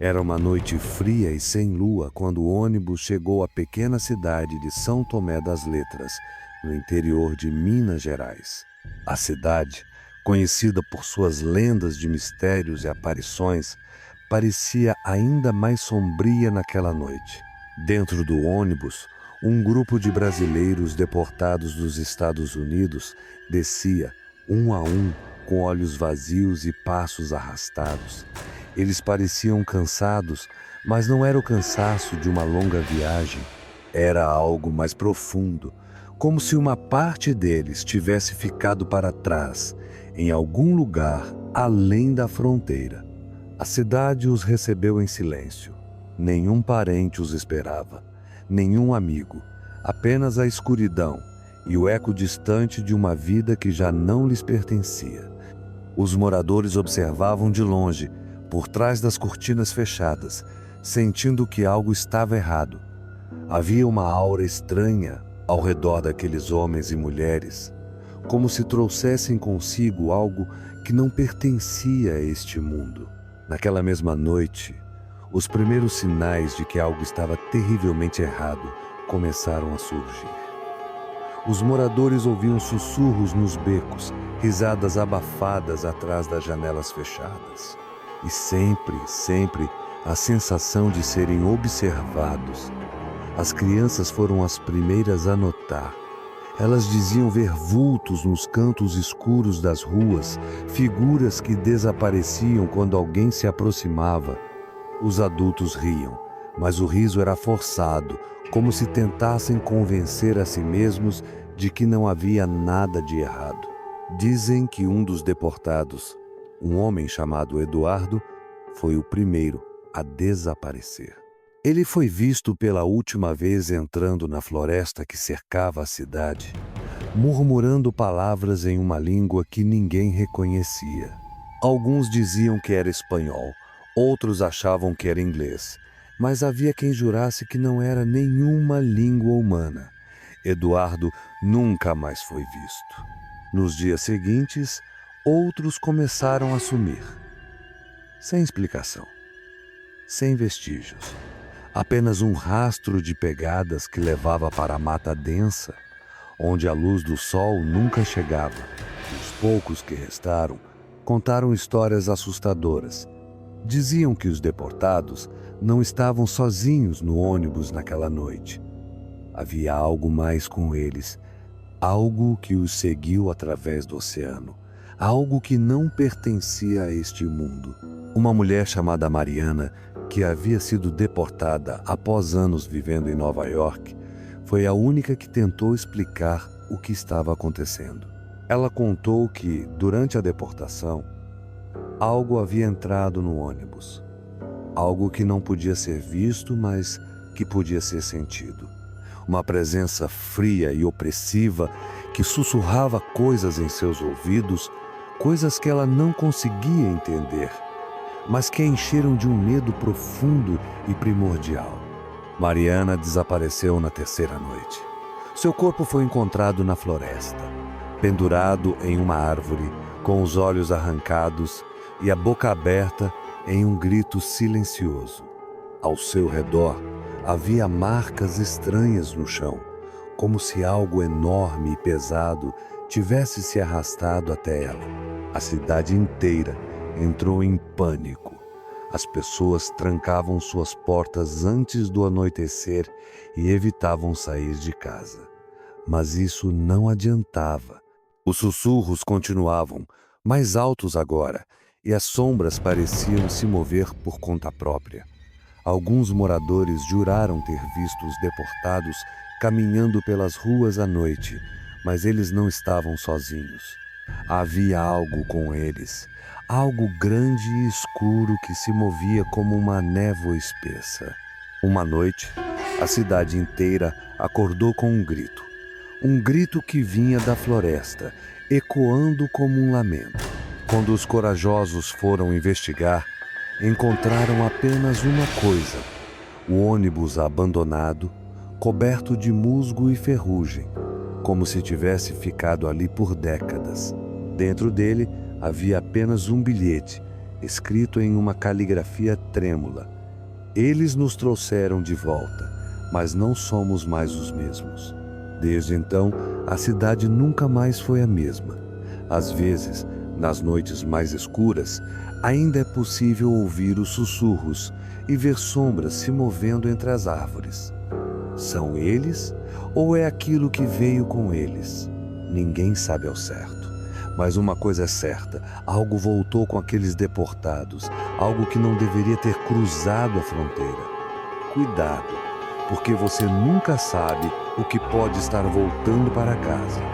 Era uma noite fria e sem lua quando o ônibus chegou à pequena cidade de São Tomé das Letras, no interior de Minas Gerais. A cidade, conhecida por suas lendas de mistérios e aparições, parecia ainda mais sombria naquela noite. Dentro do ônibus, um grupo de brasileiros deportados dos Estados Unidos descia, um a um, com olhos vazios e passos arrastados. Eles pareciam cansados, mas não era o cansaço de uma longa viagem. Era algo mais profundo, como se uma parte deles tivesse ficado para trás, em algum lugar além da fronteira. A cidade os recebeu em silêncio. Nenhum parente os esperava, nenhum amigo, apenas a escuridão e o eco distante de uma vida que já não lhes pertencia. Os moradores observavam de longe, por trás das cortinas fechadas, sentindo que algo estava errado. Havia uma aura estranha ao redor daqueles homens e mulheres, como se trouxessem consigo algo que não pertencia a este mundo. Naquela mesma noite, os primeiros sinais de que algo estava terrivelmente errado começaram a surgir. Os moradores ouviam sussurros nos becos, risadas abafadas atrás das janelas fechadas. E sempre, a sensação de serem observados. As crianças foram as primeiras a notar. Elas diziam ver vultos nos cantos escuros das ruas, figuras que desapareciam quando alguém se aproximava. Os adultos riam, mas o riso era forçado, como se tentassem convencer a si mesmos de que não havia nada de errado. Dizem que um dos deportados, um homem chamado Eduardo, foi o primeiro a desaparecer. Ele foi visto pela última vez entrando na floresta que cercava a cidade, murmurando palavras em uma língua que ninguém reconhecia. Alguns diziam que era espanhol, outros achavam que era inglês, mas havia quem jurasse que não era nenhuma língua humana. Eduardo nunca mais foi visto. Nos dias seguintes, outros começaram a sumir. Sem explicação, sem vestígios. Apenas um rastro de pegadas que levava para a mata densa, onde a luz do sol nunca chegava. Os poucos que restaram contaram histórias assustadoras. Diziam que os deportados não estavam sozinhos no ônibus naquela noite. Havia algo mais com eles, algo que os seguiu através do oceano, algo que não pertencia a este mundo. Uma mulher chamada Mariana, que havia sido deportada após anos vivendo em Nova York, foi a única que tentou explicar o que estava acontecendo. Ela contou que, durante a deportação, algo havia entrado no ônibus. Algo que não podia ser visto, mas que podia ser sentido. Uma presença fria e opressiva que sussurrava coisas em seus ouvidos, coisas que ela não conseguia entender, mas que a encheram de um medo profundo e primordial. Mariana desapareceu na terceira noite. Seu corpo foi encontrado na floresta, pendurado em uma árvore, com os olhos arrancados e a boca aberta em um grito silencioso. Ao seu redor havia marcas estranhas no chão, como se algo enorme e pesado tivesse se arrastado até ela. A cidade inteira entrou em pânico. As pessoas trancavam suas portas antes do anoitecer e evitavam sair de casa. Mas isso não adiantava. Os sussurros continuavam, mais altos agora, e as sombras pareciam se mover por conta própria. Alguns moradores juraram ter visto os deportados caminhando pelas ruas à noite, mas eles não estavam sozinhos. Havia algo com eles, algo grande e escuro que se movia como uma névoa espessa. Uma noite, a cidade inteira acordou com um grito que vinha da floresta, ecoando como um lamento. Quando os corajosos foram investigar, encontraram apenas uma coisa: o ônibus abandonado, coberto de musgo e ferrugem, como se tivesse ficado ali por décadas. Dentro dele havia apenas um bilhete, escrito em uma caligrafia trêmula: "Eles nos trouxeram de volta, mas não somos mais os mesmos." Desde então, a cidade nunca mais foi a mesma. Às vezes, nas noites mais escuras, ainda é possível ouvir os sussurros e ver sombras se movendo entre as árvores. São eles ou é aquilo que veio com eles? Ninguém sabe ao certo. Mas uma coisa é certa: algo voltou com aqueles deportados, algo que não deveria ter cruzado a fronteira. Cuidado, porque você nunca sabe o que pode estar voltando para casa.